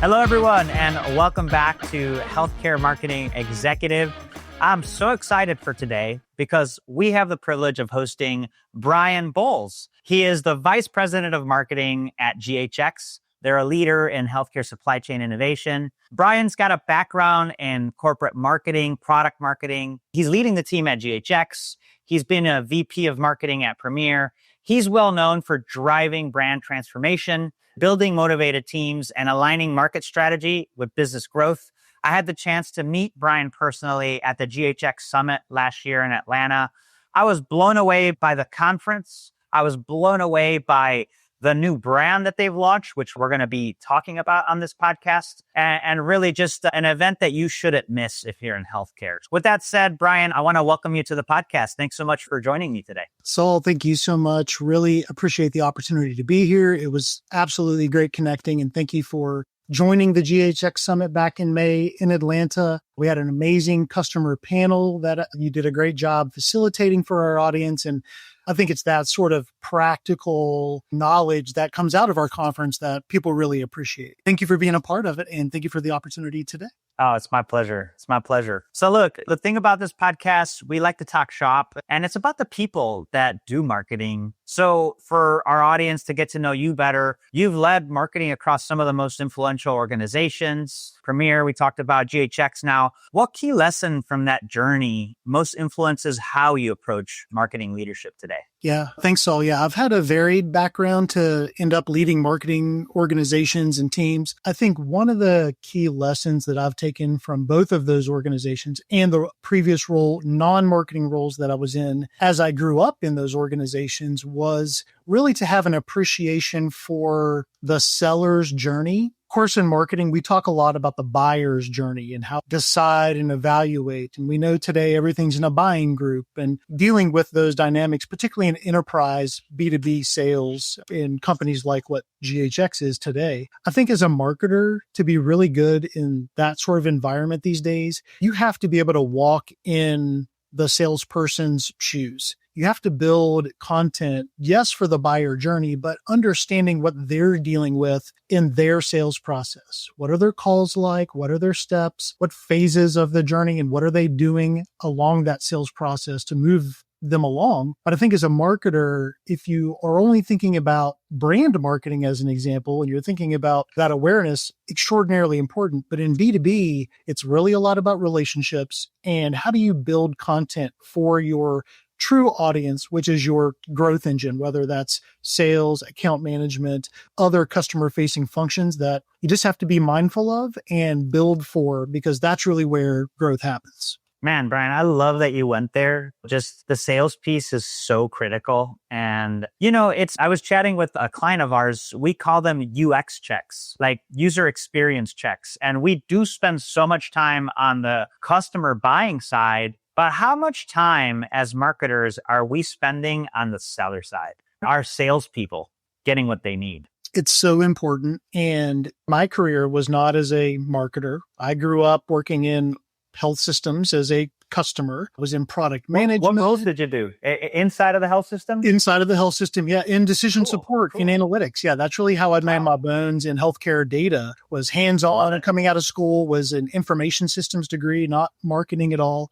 Hello, everyone, and welcome back to Healthcare Marketing Executive. I'm so excited for today because we have the privilege of hosting Bryan Bowles. He is the Vice President of Marketing at GHX. They're a leader in healthcare supply chain innovation. Bryan's got a background in corporate marketing, product marketing. He's leading the team at GHX. He's been a VP of marketing at Premier. He's well known for driving brand transformation, building motivated teams, and aligning market strategy with business growth. I had the chance to meet Bryan personally at the GHX Summit last year in Atlanta. I was blown away by the conference. I was blown away by the new brand that they've launched, which we're going to be talking about on this podcast, and really just an event that you shouldn't miss if you're in healthcare. With that said, Bryan, I want to welcome you to the podcast. Thanks so much for joining me today. Saul, thank you so much. Really appreciate the opportunity to be here. It was absolutely great connecting, and thank you for joining the GHX Summit back in May in Atlanta. We had an amazing customer panel that you did a great job facilitating for our audience. And I think it's that sort of practical knowledge that comes out of our conference that people really appreciate. Thank you for being a part of it. And thank you for the opportunity today. Oh, it's my pleasure. It's my pleasure. So look, the thing about this podcast, we like to talk shop, and it's about the people that do marketing. So for our audience to get to know you better, you've led marketing across some of the most influential organizations. Premier, we talked about GHX now. What key lesson from that journey most influences how you approach marketing leadership today? Yeah, thanks, Saul. Yeah, I've had a varied background to end up leading marketing organizations and teams. I think one of the key lessons that I've taken from both of those organizations and the previous role, non-marketing roles that I was in as I grew up in those organizations was really to have an appreciation for the seller's journey. Of course, in marketing, we talk a lot about the buyer's journey and how to decide and evaluate. And we know today everything's in a buying group, and dealing with those dynamics, particularly in enterprise B2B sales in companies like what GHX is today. I think as a marketer, to be really good in that sort of environment these days, you have to be able to walk in the salesperson's shoes. You have to build content, yes, for the buyer journey, but understanding what they're dealing with in their sales process. What are their calls like? What are their steps? What phases of the journey? And what are they doing along that sales process to move them along? But I think as a marketer, if you are only thinking about brand marketing as an example, and you're thinking about that awareness, extraordinarily important. But in B2B, it's really a lot about relationships and how do you build content for your true audience, which is your growth engine, whether that's sales, account management, other customer facing functions that you just have to be mindful of and build for, because that's really where growth happens. Man, Bryan, I love that you went there. Just the sales piece is so critical. And, I was chatting with a client of ours. We call them UX checks, like user experience checks. And we do spend so much time on the customer buying side. But how much time as marketers are we spending on the seller side? Our salespeople getting what they need? It's so important. And my career was not as a marketer. I grew up working in health systems as a customer. I was in product management. What roles did you do? Inside of the health system? Inside of the health system, yeah. In decision support, in analytics. Yeah, that's really how I made my bones in healthcare data, was hands-on and coming out of school, was an information systems degree, not marketing at all.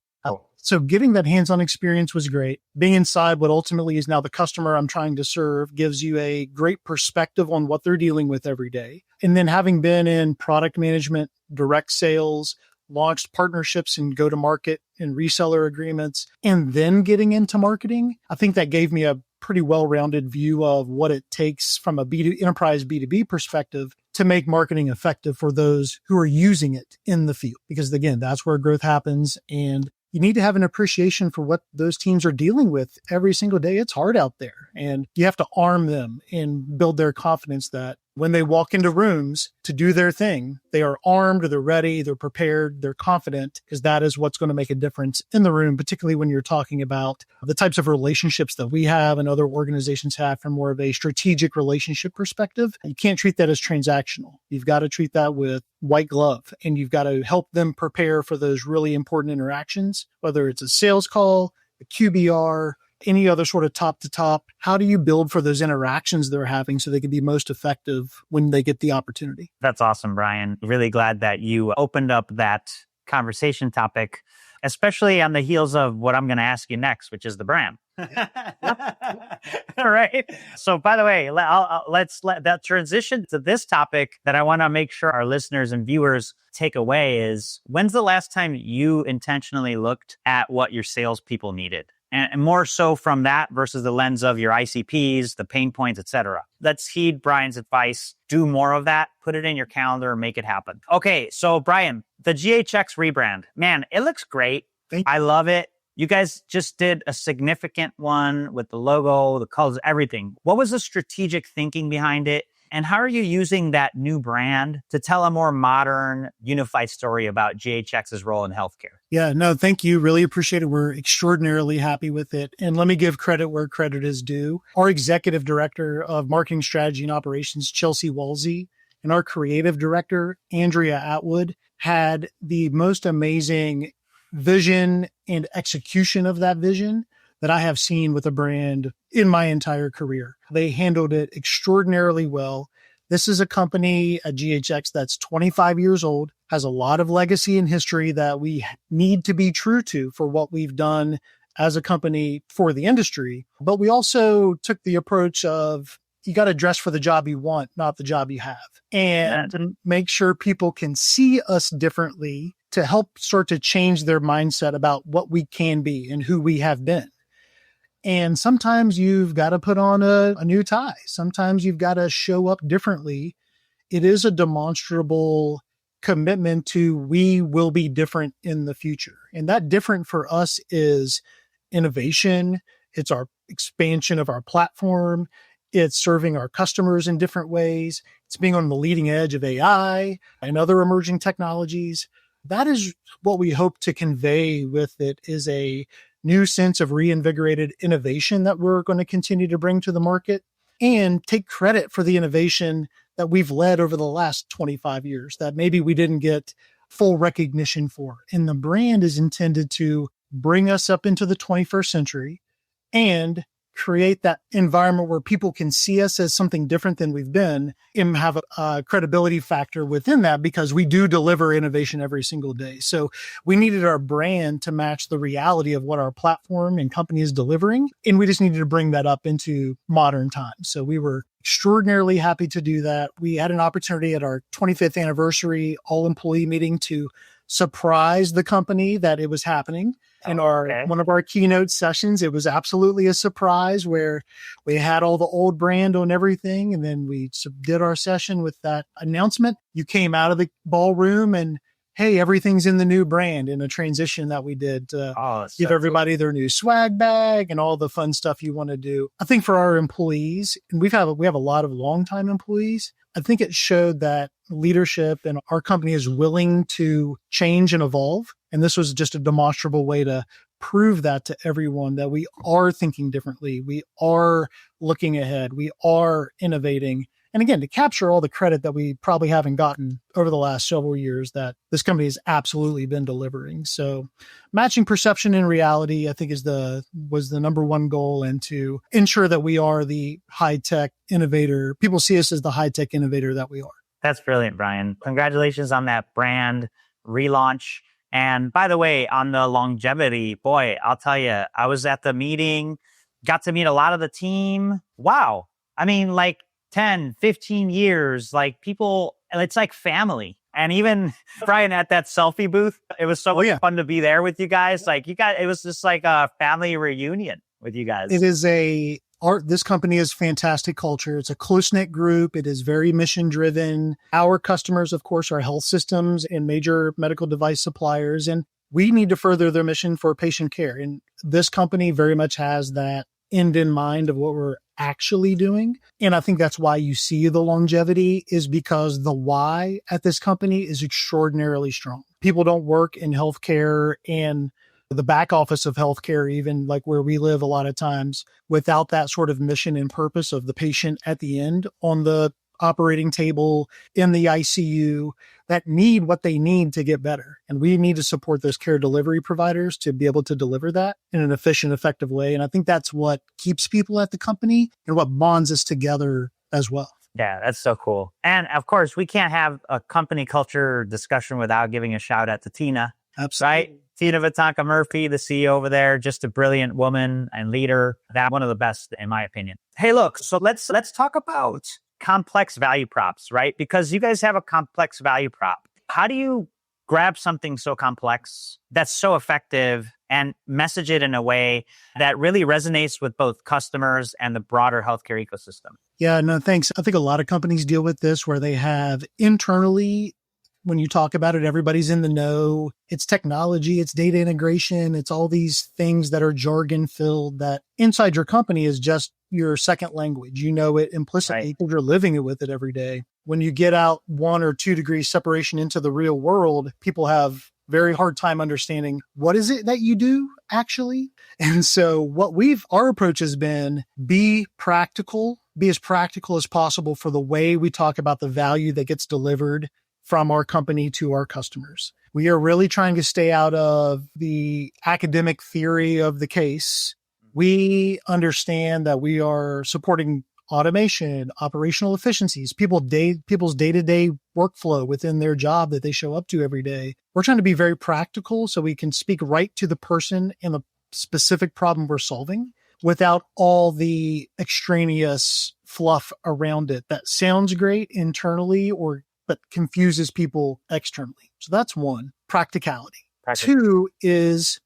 So getting that hands-on experience was great. Being inside what ultimately is now the customer I'm trying to serve gives you a great perspective on what they're dealing with every day. And then having been in product management, direct sales, launched partnerships and go-to-market and reseller agreements, and then getting into marketing, I think that gave me a pretty well-rounded view of what it takes from a enterprise B2B perspective to make marketing effective for those who are using it in the field. Because again, that's where growth happens. And you need to have an appreciation for what those teams are dealing with every single day. It's hard out there, and you have to arm them and build their confidence that when they walk into rooms to do their thing, they are armed, they're ready, they're prepared, they're confident, because that is what's going to make a difference in the room, particularly when you're talking about the types of relationships that we have and other organizations have from more of a strategic relationship perspective. You can't treat that as transactional. You've got to treat that with white glove, and you've got to help them prepare for those really important interactions, whether it's a sales call, a QBR, any other sort of top to top? How do you build for those interactions they're having so they can be most effective when they get the opportunity? That's awesome, Bryan. Really glad that you opened up that conversation topic, especially on the heels of what I'm going to ask you next, which is the brand. All right. So, by the way, let's let that transition to this topic that I want to make sure our listeners and viewers take away is, when's the last time you intentionally looked at what your salespeople needed? And more so from that versus the lens of your ICPs, the pain points, et cetera. Let's heed Bryan's advice. Do more of that. Put it in your calendar and make it happen. Okay, so Bryan, the GHX rebrand, man, it looks great. I love it. You guys just did a significant one with the logo, the colors, everything. What was the strategic thinking behind it? And how are you using that new brand to tell a more modern, unified story about GHX's role in healthcare? Yeah, no, thank you. Really appreciate it. We're extraordinarily happy with it. And let me give credit where credit is due. Our executive director of marketing strategy and operations, Chelsea Walsey, and our creative director, Andrea Atwood, had the most amazing vision and execution of that vision that I have seen with a brand in my entire career. They handled it extraordinarily well. This is a company, a GHX, that's 25 years old, has a lot of legacy and history that we need to be true to for what we've done as a company for the industry. But we also took the approach of, you got to dress for the job you want, not the job you have, and make sure people can see us differently to help start to change their mindset about what we can be and who we have been. And sometimes you've got to put on a new tie. Sometimes you've got to show up differently. It is a demonstrable commitment to, we will be different in the future. And that different for us is innovation. It's our expansion of our platform. It's serving our customers in different ways. It's being on the leading edge of AI and other emerging technologies. That is what we hope to convey with it, is a new sense of reinvigorated innovation that we're going to continue to bring to the market, and take credit for the innovation that we've led over the last 25 years that maybe we didn't get full recognition for. And the brand is intended to bring us up into the 21st century and create that environment where people can see us as something different than we've been, and have a credibility factor within that, because we do deliver innovation every single day. So we needed our brand to match the reality of what our platform and company is delivering. And we just needed to bring that up into modern times. So we were extraordinarily happy to do that. We had an opportunity at our 25th anniversary all employee meeting to surprise the company that it was happening. In one of our keynote sessions, it was absolutely a surprise, where we had all the old brand on everything. And then we did our session with that announcement. You came out of the ballroom and, hey, everything's in the new brand, in a transition that we did to give everybody their new swag bag and all the fun stuff you want to do. I think for our employees, and we have a lot of longtime employees, I think it showed that leadership and our company is willing to change and evolve. And this was just a demonstrable way to prove that to everyone, that we are thinking differently. We are looking ahead. We are innovating. And again, to capture all the credit that we probably haven't gotten over the last several years, that this company has absolutely been delivering. So matching perception and reality, I think, was the number one goal, and to ensure that we are the high-tech innovator. People see us as the high-tech innovator that we are. That's brilliant, Bryan. Congratulations on that brand relaunch. And by the way, on the longevity, boy, I'll tell you, I was at the meeting, got to meet a lot of the team. Wow. I mean, like 10, 15 years, like people, it's like family. And even Bryan, at that selfie booth, it was so fun to be there with you guys. Like it was just like a family reunion with you guys. It is this company is fantastic culture. It's a close-knit group. It is very mission-driven. Our customers, of course, are health systems and major medical device suppliers, and we need to further their mission for patient care. And this company very much has that end in mind of what we're actually doing. And I think that's why you see the longevity, is because the why at this company is extraordinarily strong. People don't work in healthcare and the back office of healthcare, even like where we live a lot of times, without that sort of mission and purpose of the patient at the end on the operating table, in the ICU. that need what they need to get better. And we need to support those care delivery providers to be able to deliver that in an efficient, effective way. And I think that's what keeps people at the company and what bonds us together as well. Yeah, that's so cool. And of course, we can't have a company culture discussion without giving a shout out to Tina. Absolutely. Right? Tina Vatanka Murphy, the CEO over there, just a brilliant woman and leader. That one of the best, in my opinion. Hey, look, so let's talk about complex value props, right? Because you guys have a complex value prop. How do you grab something so complex that's so effective and message it in a way that really resonates with both customers and the broader healthcare ecosystem? Yeah, no, thanks. I think a lot of companies deal with this where they have internally, when you talk about it, everybody's in the know. It's technology, it's data integration, it's all these things that are jargon filled that inside your company is just your second language. You know it implicitly because you're living it with it every day. When you get out 1 or 2 degrees separation into the real world, people have very hard time understanding what is it that you do actually. And so our approach has been be as practical as possible for the way we talk about the value that gets delivered from our company to our customers. We are really trying to stay out of the academic theory of the case. We understand that we are supporting automation, operational efficiencies, people's day-to-day workflow within their job that they show up to every day. We're trying to be very practical so we can speak right to the person and the specific problem we're solving without all the extraneous fluff around it that sounds great internally but confuses people externally. So that's one, practicality. Two is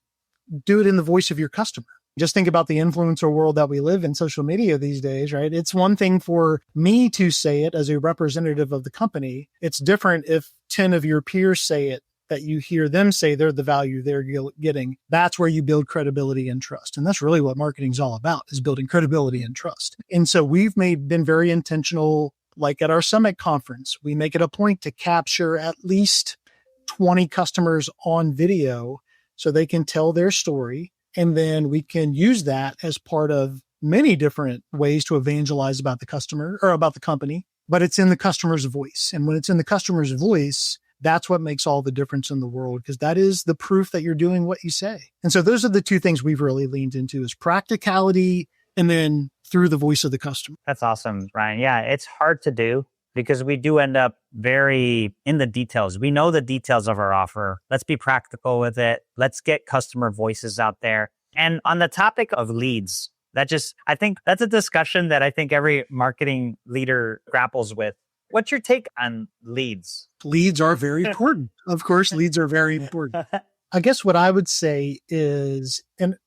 do it in the voice of your customer. Just think about the influencer world that we live in, social media these days, right? It's one thing for me to say it as a representative of the company. It's different if 10 of your peers say it, that you hear them say they're the value they're getting. That's where you build credibility and trust. And that's really what marketing is all about, is building credibility and trust. And so we've been very intentional, like at our Summit conference, we make it a point to capture at least 20 customers on video so they can tell their story. And then we can use that as part of many different ways to evangelize about the customer or about the company, but it's in the customer's voice. And when it's in the customer's voice, that's what makes all the difference in the world, because that is the proof that you're doing what you say. And so those are the two things we've really leaned into, is practicality and then through the voice of the customer. That's awesome, Ryan. Yeah, it's hard to do because we do end up very in the details. We know the details of our offer. Let's be practical with it. Let's get customer voices out there. And on the topic of leads, I think that's a discussion that I think every marketing leader grapples with. What's your take on leads? Leads are very important. Of course, leads are very important. I guess what I would say is, and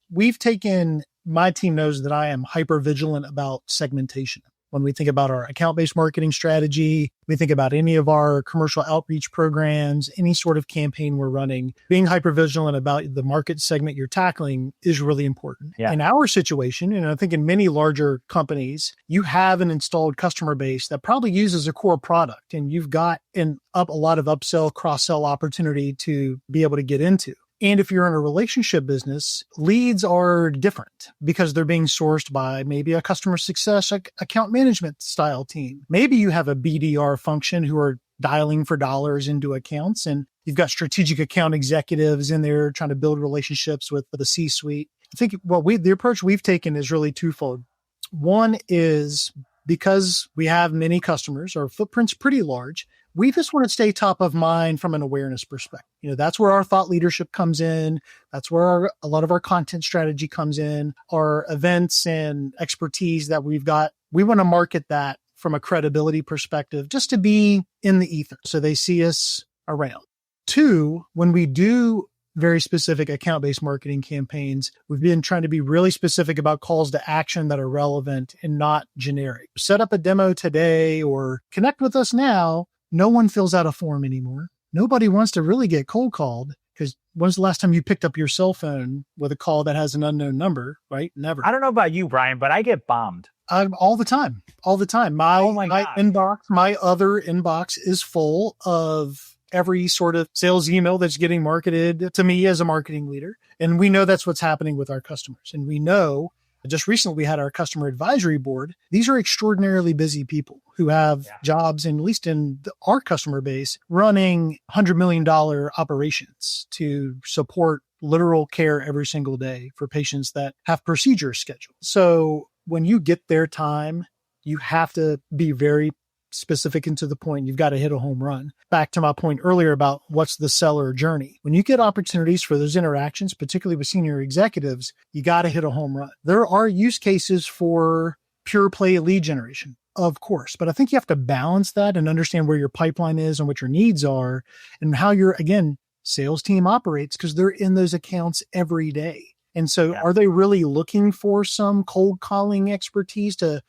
my team knows that I am hyper vigilant about segmentation. When we think about our account-based marketing strategy, we think about any of our commercial outreach programs, any sort of campaign we're running, being hyper-vigilant about the market segment you're tackling is really important. Yeah. In our situation, and I think in many larger companies, you have an installed customer base that probably uses a core product, and you've got a lot of upsell, cross-sell opportunity to be able to get into. And if you're in a relationship business, leads are different because they're being sourced by maybe a customer success account management style team. Maybe you have a BDR function who are dialing for dollars into accounts, and you've got strategic account executives in there trying to build relationships with the C-suite. I think the approach we've taken is really twofold. One is because we have many customers, our footprint's pretty large, we just want to stay top of mind from an awareness perspective. That's where our thought leadership comes in. That's where a lot of our content strategy comes in, our events and expertise that we've got. We want to market that from a credibility perspective, just to be in the ether so they see us around. Two, when we do very specific account-based marketing campaigns, we've been trying to be really specific about calls to action that are relevant and not generic. Set up a demo today or connect with us now. No one fills out a form anymore. Nobody wants to really get cold called, because when's the last time you picked up your cell phone with a call that has an unknown number, right? Never. I don't know about you, Brian, but I get bombed. All the time. My inbox, my other inbox is full of every sort of sales email that's getting marketed to me as a marketing leader. And we know that's what's happening with our customers. And we know Just recently, we had our customer advisory board. These are extraordinarily busy people who have jobs, and at least in our customer base, running $100 million operations to support literal care every single day for patients that have procedures scheduled. So when you get their time, you have to be very specific and to the point. You've got to hit a home run. Back to my point earlier about what's the seller journey. When you get opportunities for those interactions, particularly with senior executives, you got to hit a home run. There are use cases for pure play lead generation, of course, but I think you have to balance that and understand where your pipeline is and what your needs are and how your, again, sales team operates, because they're in those accounts every day. And so are they really looking for some cold calling expertise to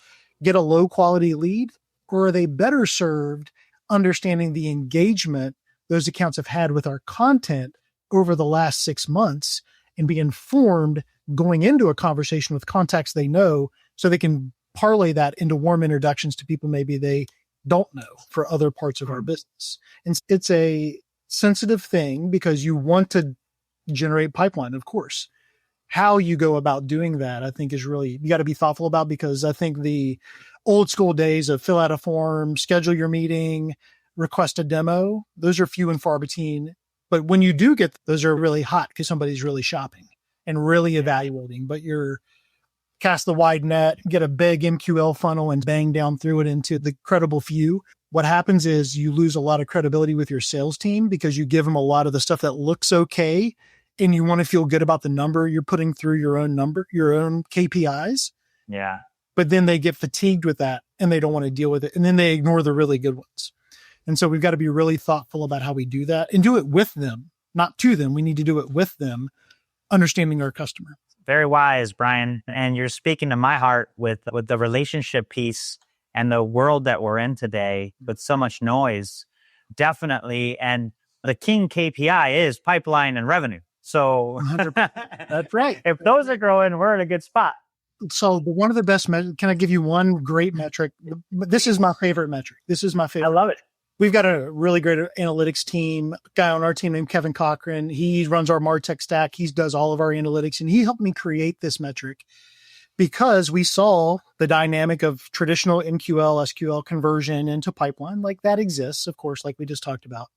get a low quality lead? Or are they better served understanding the engagement those accounts have had with our content over the last 6 months and be informed going into a conversation with contacts they know, so they can parlay that into warm introductions to people maybe they don't know for other parts of our business. And it's a sensitive thing because you want to generate pipeline, of course. How you go about doing that, I think, is really, you got to be thoughtful about, because I think the old school days of fill out a form, schedule your meeting, request a demo, those are few and far between. But when you do get, those are really hot because somebody's really shopping and really evaluating, but you're cast the wide net, get a big MQL funnel and bang down through it into the credible few. What happens is you lose a lot of credibility with your sales team because you give them a lot of the stuff that looks okay, and you want to feel good about the number you're putting through your own number, your own KPIs. Yeah. But then they get fatigued with that and they don't want to deal with it. And then they ignore the really good ones. And so we've got to be really thoughtful about how we do that and do it with them, not to them. We need to do it with them, understanding our customer. Very wise, Bryan. And you're speaking to my heart with the relationship piece and the world that we're in today with so much noise. Definitely. And the king KPI is pipeline and revenue. So 100%. That's right. If those are growing, we're in a good spot. So one of the best measures, can I give you one great metric? This is my favorite metric. This is my favorite. I love it. We've got a really great analytics team, a guy on our team named Kevin Cochran. He runs our MarTech stack. He does all of our analytics, and he helped me create this metric because we saw the dynamic of traditional MQL, SQL conversion into pipeline. Like that exists, of course, like we just talked about.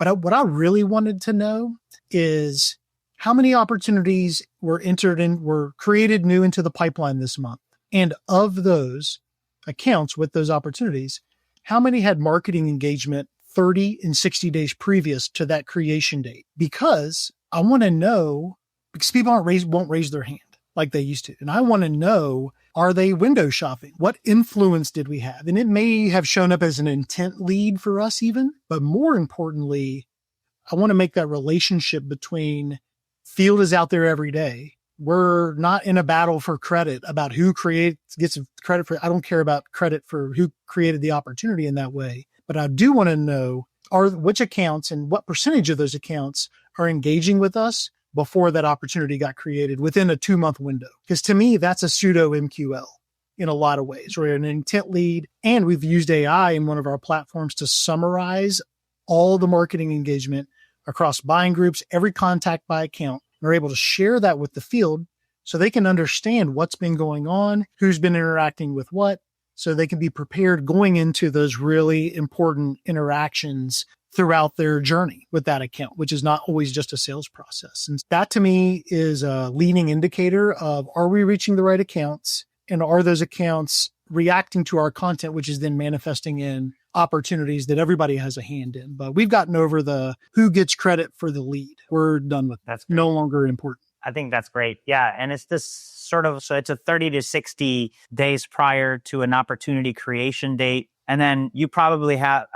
But what I really wanted to know is how many opportunities were created new into the pipeline this month. And of those accounts with those opportunities, how many had marketing engagement 30 and 60 days previous to that creation date? Because I want to know, because people won't raise their hand like they used to. And I want to know, are they window shopping? What influence did we have? And it may have shown up as an intent lead for us even, but more importantly, I want to make that relationship between field is out there every day. We're not in a battle for credit about who gets credit for. I don't care about credit for who created the opportunity in that way, but I do want to know which accounts and what percentage of those accounts are engaging with us before that opportunity got created within a 2-month window. Because to me, that's a pseudo MQL in a lot of ways. We're an intent lead, and we've used AI in one of our platforms to summarize all the marketing engagement across buying groups, every contact by account. We're able to share that with the field so they can understand what's been going on, who's been interacting with what, so they can be prepared going into those really important interactions throughout their journey with that account, which is not always just a sales process. And that to me is a leading indicator of, are we reaching the right accounts, and are those accounts reacting to our content, which is then manifesting in opportunities that everybody has a hand in. But we've gotten over the who gets credit for the lead. We're done with that. That's no longer important. I think that's great. Yeah. And it's this sort of, so it's a 30 to 60 days prior to an opportunity creation date. And then you probably have,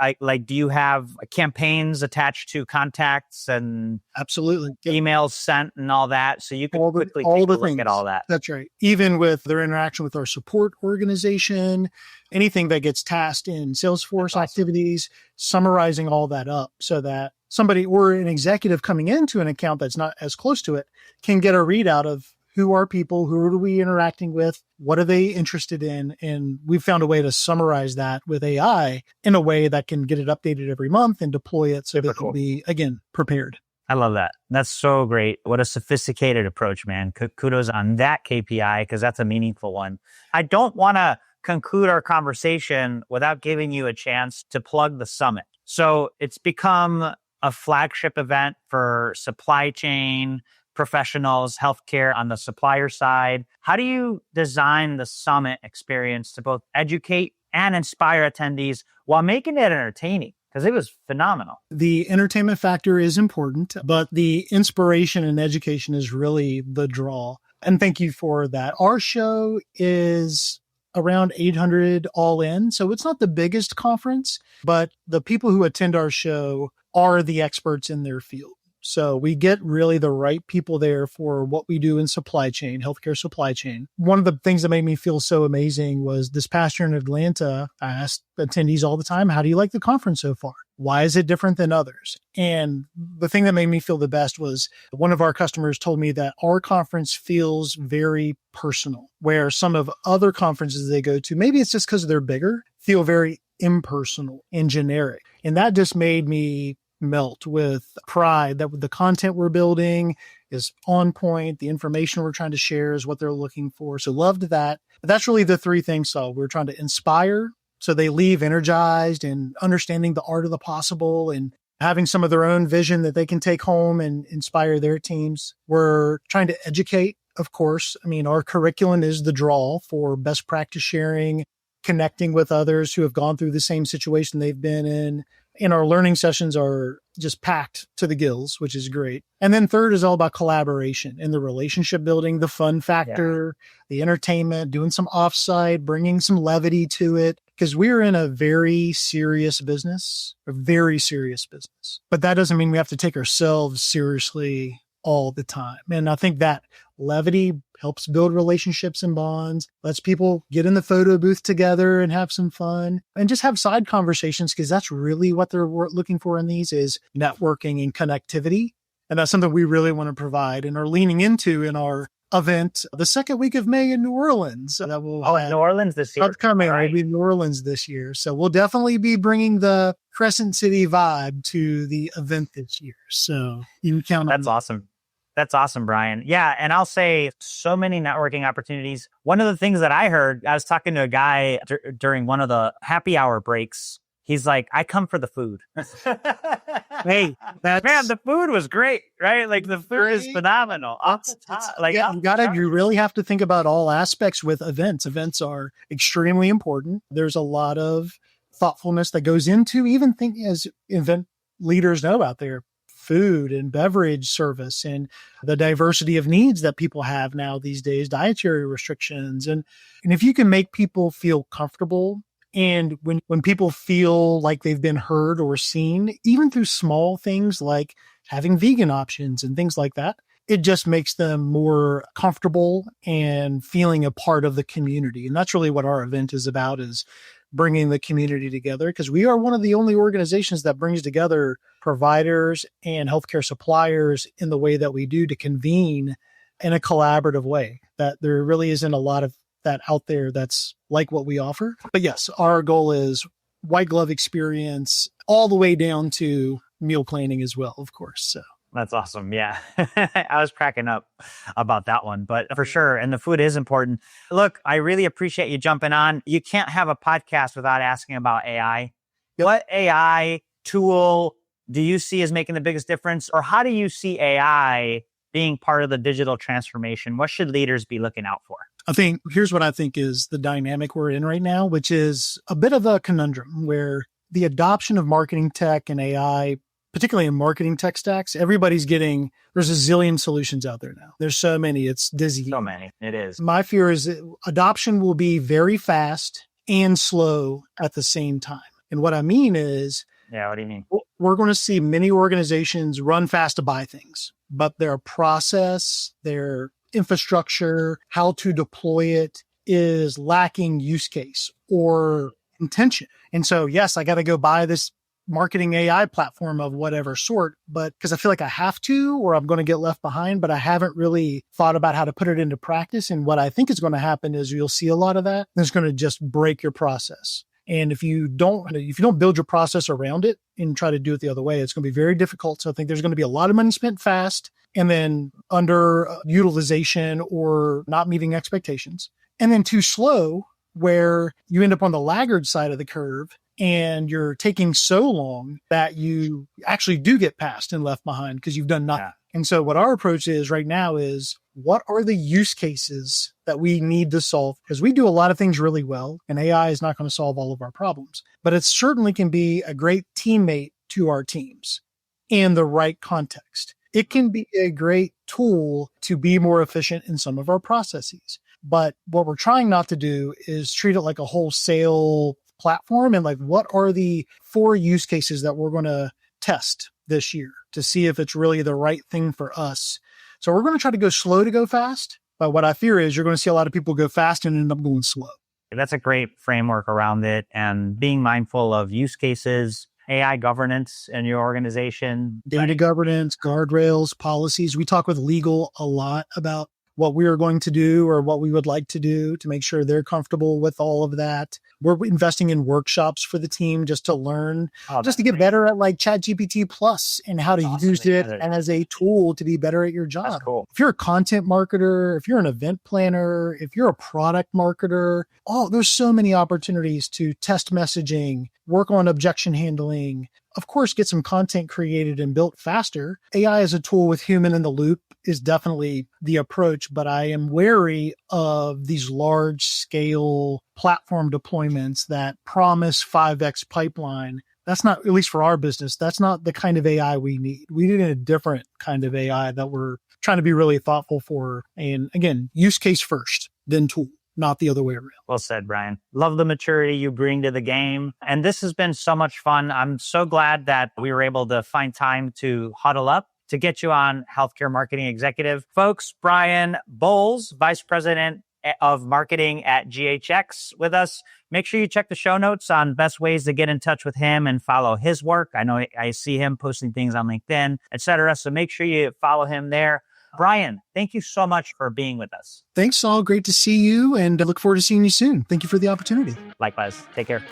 do you have campaigns attached to contacts and absolutely emails sent and all that? So you can quickly take a look at all that. That's right. Even with their interaction with our support organization, anything that gets tasked in Salesforce activities, summarizing all that up so that somebody or an executive coming into an account that's not as close to it can get a readout of who are people, who are we interacting with, what are they interested in? And we've found a way to summarize that with AI in a way that can get it updated every month and deploy it so that it can be, again, prepared. I love that. That's so great. What a sophisticated approach, man. Kudos on that KPI because that's a meaningful one. I don't want to conclude our conversation without giving you a chance to plug the summit. So it's become a flagship event for supply chain professionals, healthcare on the supplier side. How do you design the summit experience to both educate and inspire attendees while making it entertaining? Because it was phenomenal. The entertainment factor is important, but the inspiration and education is really the draw. And thank you for that. Our show is around 800 all in. So it's not the biggest conference, but the people who attend our show are the experts in their field. So we get really the right people there for what we do in supply chain, healthcare supply chain. One of the things that made me feel so amazing was this past year in Atlanta, I asked attendees all the time, how do you like the conference so far? Why is it different than others? And the thing that made me feel the best was one of our customers told me that our conference feels very personal, where some of other conferences they go to, maybe it's just because they're bigger, feel very impersonal and generic. And that just made me melt with pride that the content we're building is on point. The information we're trying to share is what they're looking for. So loved that. But that's really the three things. So we're trying to inspire so they leave energized and understanding the art of the possible and having some of their own vision that they can take home and inspire their teams. We're trying to educate, of course. I mean, our curriculum is the draw for best practice sharing, connecting with others who have gone through the same situation they've been in. And our learning sessions are just packed to the gills, which is great. And then third is all about collaboration and the relationship building, the fun factor, the entertainment, doing some offsite, bringing some levity to it. Because we're in a very serious business, a very serious business. But that doesn't mean we have to take ourselves seriously all the time. And I think that levity helps build relationships and bonds, lets people get in the photo booth together and have some fun and just have side conversations because that's really what they're looking for in these is networking and connectivity. And that's something we really want to provide and are leaning into in our event the second week of May in New Orleans. That will in New Orleans this year. Upcoming, right. We'll be in New Orleans this year. So we'll definitely be bringing the Crescent City vibe to the event this year. So you can count on That's awesome. That's awesome, Bryan. Yeah. And I'll say so many networking opportunities. One of the things that I heard, I was talking to a guy during one of the happy hour breaks. He's like, I come for the food. Hey, man, the food was great, right? Like the food is phenomenal. You really have to think about all aspects with events. Events are extremely important. There's a lot of thoughtfulness that goes into even thinking as event leaders know out there. Food and beverage service and the diversity of needs that people have now these days, dietary restrictions. And if you can make people feel comfortable and when people feel like they've been heard or seen, even through small things like having vegan options and things like that, it just makes them more comfortable and feeling a part of the community. And that's really what our event is about, is bringing the community together, because we are one of the only organizations that brings together providers and healthcare suppliers in the way that we do to convene in a collaborative way. That there really isn't a lot of that out there that's like what we offer. But yes, our goal is white glove experience all the way down to meal planning as well, of course. So that's awesome. Yeah. I was cracking up about that one, but for sure. And the food is important. Look, I really appreciate you jumping on. You can't have a podcast without asking about AI. Yep. What AI tool do you see as making the biggest difference? Or how do you see AI being part of the digital transformation? What should leaders be looking out for? I think here's what I think is the dynamic we're in right now, which is a bit of a conundrum where the adoption of marketing tech and AI, particularly in marketing tech stacks, there's a zillion solutions out there now. There's so many, it's dizzying. So many, it is. My fear is that adoption will be very fast and slow at the same time. And what I mean is, what do you mean? We're going to see many organizations run fast to buy things, but their process, their infrastructure, how to deploy it is lacking use case or intention. And so, yes, I got to go buy this marketing AI platform of whatever sort, but because I feel like I have to, or I'm going to get left behind, but I haven't really thought about how to put it into practice. And what I think is going to happen is you'll see a lot of that. That's going to just break your process. And if you don't build your process around it and try to do it the other way, it's going to be very difficult. So I think there's going to be a lot of money spent fast and then under utilization or not meeting expectations. And then too slow, where you end up on the laggard side of the curve and you're taking so long that you actually do get passed and left behind because you've done nothing. Yeah. And so what our approach is right now is, what are the use cases that we need to solve? Because we do a lot of things really well, and AI is not going to solve all of our problems, but it certainly can be a great teammate to our teams in the right context. It can be a great tool to be more efficient in some of our processes. But what we're trying not to do is treat it like a wholesale platform, and like, what are the 4 use cases that we're going to test this year to see if it's really the right thing for us. So we're going to try to go slow to go fast. But what I fear is you're going to see a lot of people go fast and end up going slow. That's a great framework around it, and being mindful of use cases, AI governance in your organization. Data governance, guardrails, policies. We talk with legal a lot about what we are going to do or what we would like to do to make sure they're comfortable with all of that. We're investing in workshops for the team just to learn, just to get better at like ChatGPT Plus and how to use it and as a tool to be better at your job. That's cool. If you're a content marketer, if you're an event planner, if you're a product marketer, there's so many opportunities to test messaging, work on objection handling, of course, get some content created and built faster. AI as a tool with human in the loop is definitely the approach, but I am wary of these large scale platform deployments that promise 5x pipeline. That's not, at least for our business, that's not the kind of AI we need. We need a different kind of AI that we're trying to be really thoughtful for. And again, use case first, then tool. Not the other way around. Well said, Bryan. Love the maturity you bring to the game. And this has been so much fun. I'm so glad that we were able to find time to huddle up to get you on Healthcare Marketing Executive. Folks, Bryan Bowles, Vice President of Marketing at GHX with us. Make sure you check the show notes on best ways to get in touch with him and follow his work. I know I see him posting things on LinkedIn, etc. So make sure you follow him there. Bryan, thank you so much for being with us. Thanks, Saul. Great to see you, and I look forward to seeing you soon. Thank you for the opportunity. Likewise. Take care.